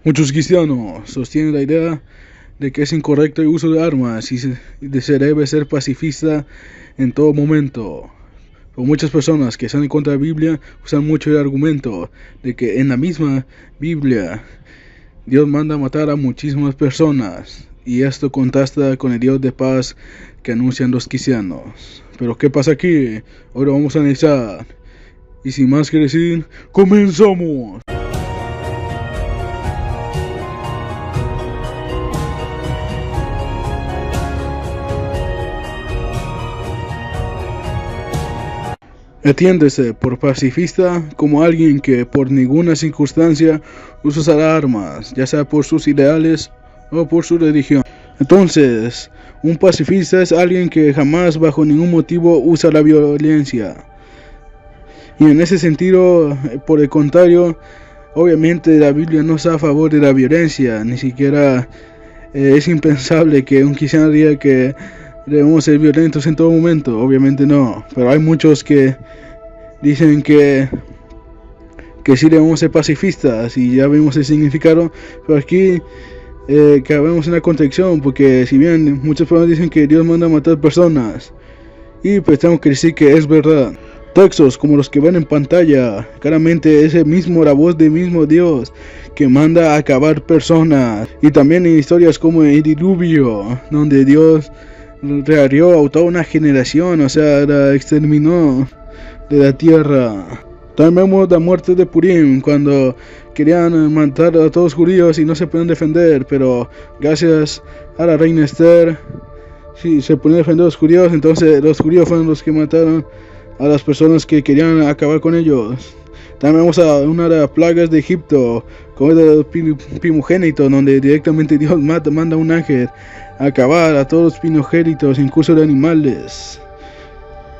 Muchos cristianos sostienen la idea de que es incorrecto el uso de armas y se debe ser pacifista en todo momento. Pero muchas personas que están en contra de la Biblia usan mucho el argumento de que en la misma Biblia Dios manda a matar a muchísimas personas, y esto contrasta con el Dios de paz que anuncian los cristianos. Pero ¿qué pasa aquí? Hoy lo vamos a analizar. Y sin más que decir, ¡comenzamos! Entiéndese por pacifista como alguien que por ninguna circunstancia usará armas, ya sea por sus ideales o por su religión. Entonces, un pacifista es alguien que jamás bajo ningún motivo usa la violencia. Y en ese sentido, por el contrario, obviamente la Biblia no está a favor de la violencia, ni siquiera es impensable que un cristiano diga que debemos ser violentos en todo momento. Obviamente no, pero hay muchos que dicen que sí debemos ser pacifistas, y ya vemos el significado. Pero aquí cabemos en una contradicción, porque si bien muchas personas dicen que Dios manda a matar personas, y pues tengo que decir que es verdad. Textos como los que ven en pantalla, claramente es la voz del mismo Dios que manda a acabar personas. Y también en historias como el diluvio, donde Dios rearió a toda una generación, o sea, la exterminó de la tierra. También vemos la muerte de Purim, cuando querían matar a todos los judíos y no se podían defender, pero gracias a la reina Esther, sí, se podían defender a los judíos. Entonces los judíos fueron los que mataron a las personas que querían acabar con ellos. También vemos a una de las plagas de Egipto, como el primogénito, donde directamente Dios manda un ángel a acabar a todos los primogénitos, incluso de animales.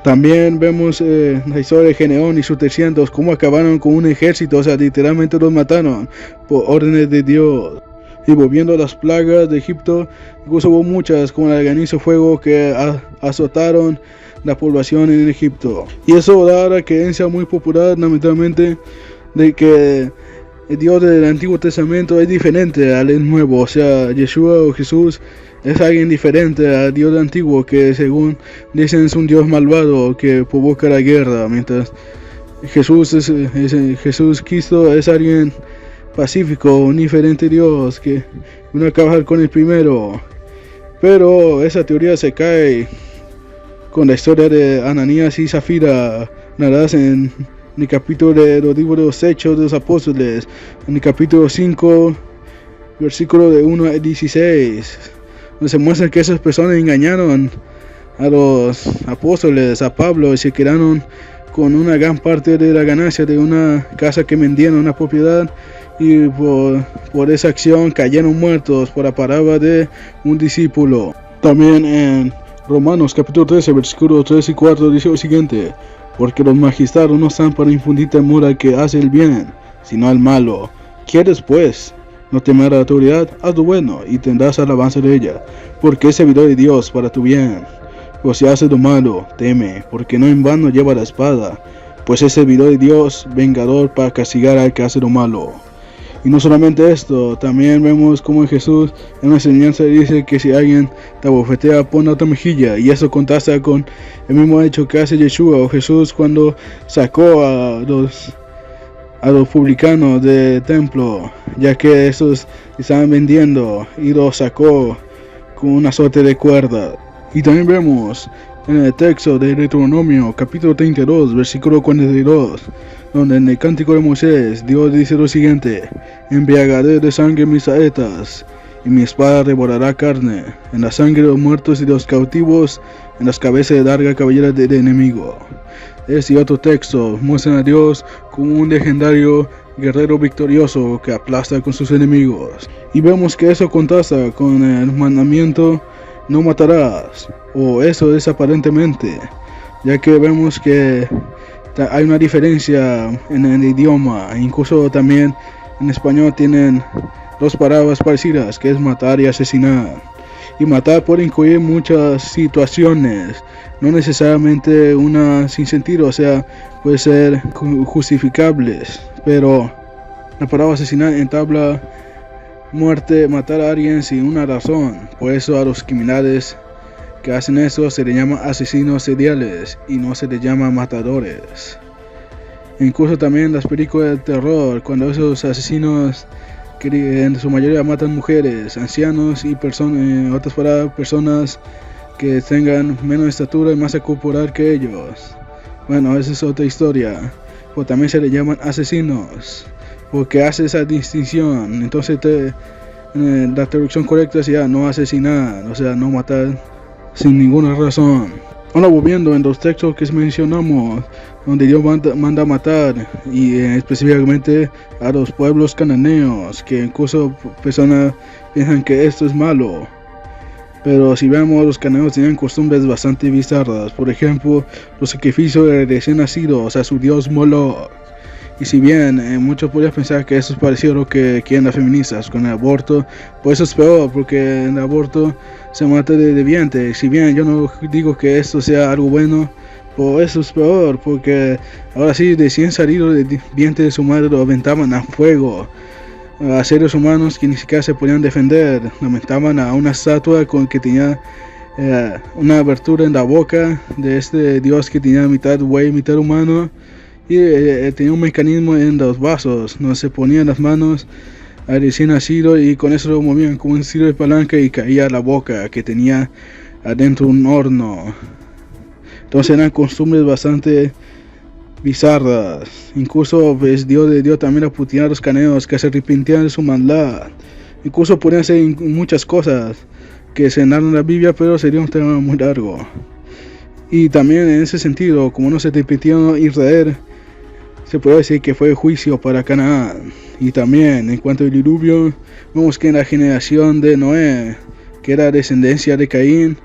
También vemos la historia de Gedeón y sus 300, cómo acabaron con un ejército, o sea, literalmente los mataron por órdenes de Dios. Y volviendo a las plagas de Egipto, incluso hubo muchas, como el granizo, fuego, que azotaron la población en Egipto. Y eso da la creencia muy popular, lamentablemente, de que el Dios del Antiguo Testamento es diferente al Nuevo. O sea, Yeshua o Jesús es alguien diferente al Dios del Antiguo, que según dicen es un Dios malvado que provoca la guerra, mientras Jesús Cristo es alguien pacífico, un diferente Dios que vino a acabar con el primero. Pero esa teoría se cae con la historia de Ananías y Zafira, narradas en el capítulo de los libros de los Hechos de los Apóstoles, en el capítulo 5, versículo de 1 a 16, donde se muestra que esas personas engañaron a los apóstoles, a Pablo, y se quedaron con una gran parte de la ganancia de una casa que vendían, una propiedad, y por esa acción cayeron muertos por la palabra de un discípulo. También en Romanos capítulo 13, versículos 3 y 4 dice lo siguiente: porque los magistrados no están para infundir temor al que hace el bien, sino al malo. ¿Quieres pues no temer a la autoridad? Haz lo bueno y tendrás alabanza de ella, porque es servidor de Dios para tu bien. O si haces lo malo, teme, porque no en vano lleva la espada, pues es servidor de Dios, vengador para castigar al que hace lo malo. Y no solamente esto, también vemos como Jesús en una enseñanza dice que si alguien te abofetea, pon otra mejilla. Y eso contrasta con el mismo hecho que hace Yeshua o Jesús cuando sacó a los publicanos del templo, ya que esos estaban vendiendo, y los sacó con un azote de cuerda. Y también vemos en el texto de Deuteronomio capítulo 32, versículo 42, donde en el cántico de Moisés Dios dice lo siguiente: embriagaré de sangre mis saetas, y mi espada devorará carne, en la sangre de los muertos y de los cautivos, en las cabezas de larga cabellera del enemigo. Este y otro texto muestran a Dios como un legendario guerrero victorioso que aplasta con sus enemigos. Y vemos que eso contrasta con el mandamiento no matarás, o eso es aparentemente, ya que vemos que hay una diferencia en el idioma. Incluso también en español tienen dos palabras parecidas, que es matar y asesinar. Y matar puede incluir muchas situaciones, no necesariamente una sin sentido, o sea, puede ser justificables, pero la palabra asesinar entabla muerte, matar a alguien sin una razón. Por eso a los criminales que hacen eso se les llama asesinos seriales y no se les llama matadores. Incluso también las películas de terror, cuando esos asesinos que en su mayoría matan mujeres, ancianos y otras palabras, personas que tengan menos estatura y masa corporal que ellos. Bueno, esa es otra historia. O también se le llaman asesinos, porque hace esa distinción. Entonces la traducción correcta sería no asesinar, o sea, no matar sin ninguna razón. Ahora volviendo en los textos que mencionamos, donde Dios manda a matar, y específicamente a los pueblos cananeos, que incluso personas piensan que esto es malo. Pero si vemos, los cananeos tenían costumbres bastante bizarras. Por ejemplo, los sacrificios de recién nacidos a su dios Moloch. Y si bien muchos podrían pensar que eso es parecido a lo que quieren las feministas con el aborto, pues eso es peor, porque en el aborto se mata de vientre. Si bien yo no digo que esto sea algo bueno, pues eso es peor, porque ahora sí, recién salido del vientre de su madre lo aventaban a fuego. A seres humanos que ni siquiera se podían defender, lamentaban a una estatua que tenía una abertura en la boca de este dios que tenía mitad buey, mitad humano, y tenía un mecanismo en los vasos donde se ponían las manos al recién nacido y con eso lo movían como un estilo de palanca y caía a la boca que tenía adentro un horno. Entonces eran costumbres bastante bizarras. Incluso pues, Dios dio también a putear a los cananeos que se arrepentían de su maldad. Incluso podían hacer muchas cosas que se narran en la Biblia, pero sería un tema muy largo. Y también en ese sentido, como no se arrepintió Israel, se puede decir que fue juicio para Canaán. Y también en cuanto al diluvio, vemos que en la generación de Noé, que era descendencia de Caín,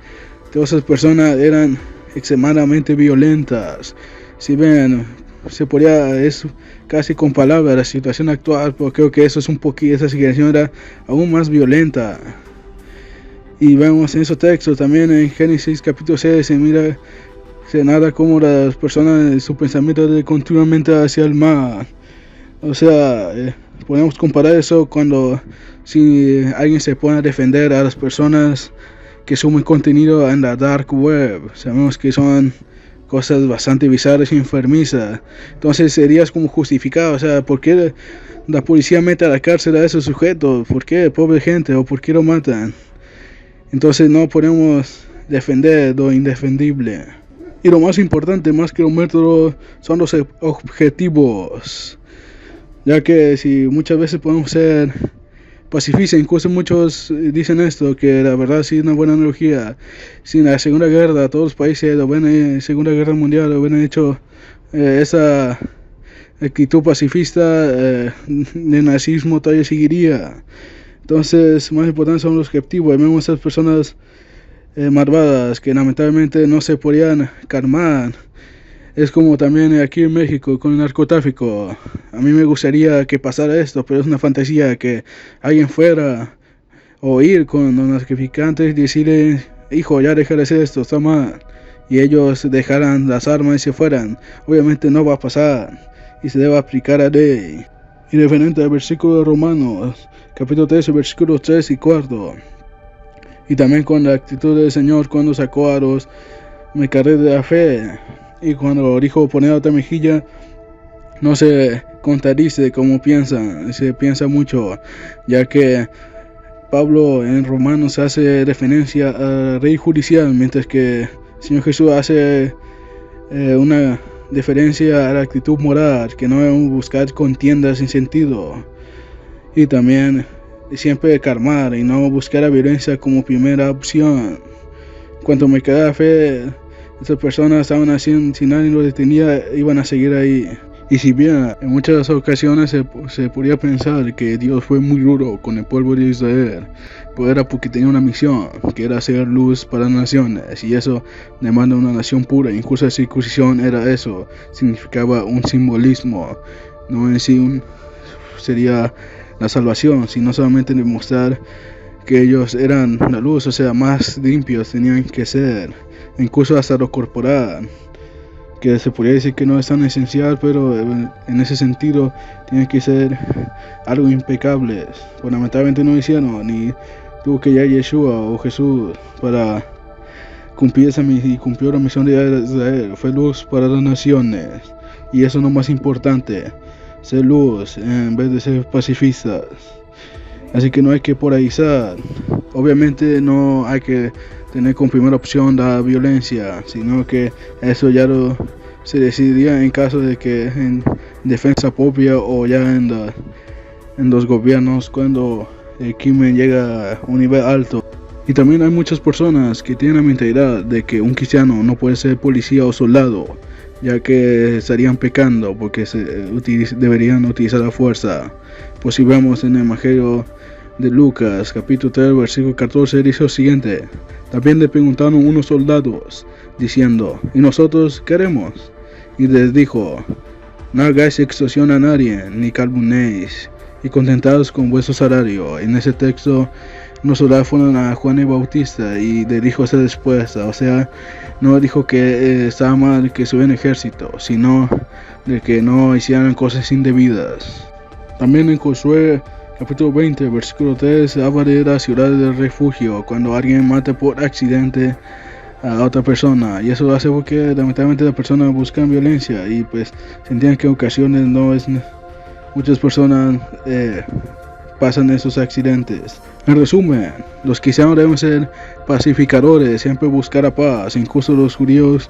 todas esas personas eran extremadamente violentas. Si ven, es casi con palabras la situación actual, pero creo que eso es un poquito, esa situación era aún más violenta. Y vemos en esos textos también en Génesis capítulo 6 se narra cómo las personas, su pensamiento de continuamente hacia el mal. O sea, podemos comparar eso cuando si alguien se pone a defender a las personas que suben contenido en la dark web. Sabemos que son cosas bastante bizarras y enfermizas. Entonces serías como justificado, o sea, ¿por qué la policía mete a la cárcel a esos sujetos? ¿Por qué, pobre gente? ¿O por qué lo matan? Entonces no podemos defender lo indefendible. Y lo más importante, más que los métodos, son los objetivos. Ya que si muchas veces podemos ser pacifistas, incluso muchos dicen esto, que la verdad sí es una buena analogía. Si en la Segunda Guerra, todos los países de Segunda Guerra Mundial hubieran hecho esa actitud pacifista, el nazismo todavía seguiría. Entonces, más importante son los objetivos. Vemos a esas personas malvadas que lamentablemente no se podían calmar. Es como también aquí en México con el narcotráfico. A mí me gustaría que pasara esto, pero es una fantasía que alguien fuera o ir con los narcotraficantes y decirle, hijo, ya deja de hacer esto, está mal. Y ellos dejaran las armas y se fueran. Obviamente no va a pasar y se debe aplicar a ley. Y referente al versículo de Romanos, capítulo 13, versículos 3 y 4. Y también con la actitud del Señor cuando sacó a los mercaderes de la fe. Y cuando dijo poner otra mejilla, no se contradice como piensan, se piensa mucho, ya que Pablo en Romanos hace referencia al rey judicial, mientras que el Señor Jesús hace una deferencia a la actitud moral, que no es buscar contiendas sin sentido, y también siempre calmar y no buscar la violencia como primera opción. Cuando me queda la fe, estas personas estaban haciendo, si nadie los detenía, iban a seguir ahí. Y si bien en muchas ocasiones se podría pensar que Dios fue muy duro con el pueblo de Israel, pues era porque tenía una misión, que era hacer luz para las naciones, y eso demanda una nación pura. Incluso la circuncisión era eso, significaba un simbolismo, no en sí sería la salvación, sino solamente demostrar que ellos eran la luz, o sea, más limpios tenían que ser, incluso hasta lo corporal. que se podría decir que no es tan esencial, pero en ese sentido tiene que ser algo impecable. Fundamentalmente no hicieron, ni tuvo que llegar Yeshua o Jesús para cumplir esa misión, y cumplió la misión de Israel. Fue luz para las naciones, y eso es lo más importante, ser luz en vez de ser pacifistas. Así que no hay que polarizar. Obviamente no hay que tener como primera opción la violencia, sino que eso ya se decidiría en caso de que en defensa propia o ya en los gobiernos, cuando el crimen llega a un nivel alto. Y también hay muchas personas que tienen la mentalidad de que un cristiano no puede ser policía o soldado, ya que estarían pecando porque deberían utilizar la fuerza. Pues si vemos en el Evangelio de Lucas, capítulo 3, versículo 14, dice lo siguiente: también le preguntaron unos soldados, diciendo, ¿y nosotros qué haremos? Y les dijo, no hagáis extorsión a nadie, ni calumniéis, y contentados con vuestro salario. En ese texto, los soldados fueron a Juan el Bautista y le dijo esa respuesta. O sea, no dijo que estaba mal que estuvieran en el ejército, sino de que no hicieran cosas indebidas. También en Josué capítulo 20, versículo 3, habla de la ciudad del refugio, cuando alguien mata por accidente a otra persona, y eso lo hace porque lamentablemente la persona busca violencia, y pues se entiende que en ocasiones muchas personas pasan esos accidentes. En resumen, los cristianos deben ser pacificadores, siempre buscar la paz. Incluso los judíos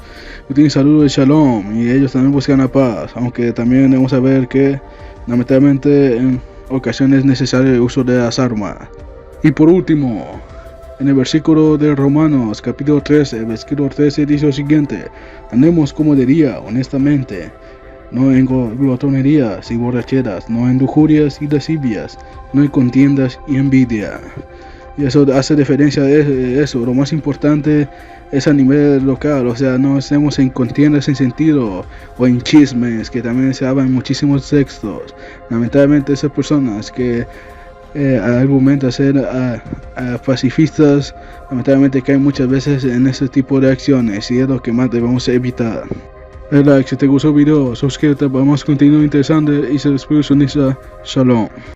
utilizan el saludo de Shalom, y ellos también buscan la paz, aunque también debemos saber que lamentablemente en ocasiones es necesario el uso de las armas. Y por último, en el versículo de Romanos capítulo 13, versículo 13 dice lo siguiente: andemos como de día, honestamente, no en glotonerías y borracheras, no en lujurias y lascivias, no en contiendas y envidia. Y eso hace referencia a eso. Lo más importante es a nivel local, o sea, no estemos en contiendas sin sentido o en chismes, que también se habla en muchísimos textos. Lamentablemente esas personas que argumentan ser pacifistas, lamentablemente caen muchas veces en ese tipo de acciones, y es lo que más debemos evitar. Like si te gustó el video, suscríbete para más contenido interesante, y se despide su Nisa. Shalom.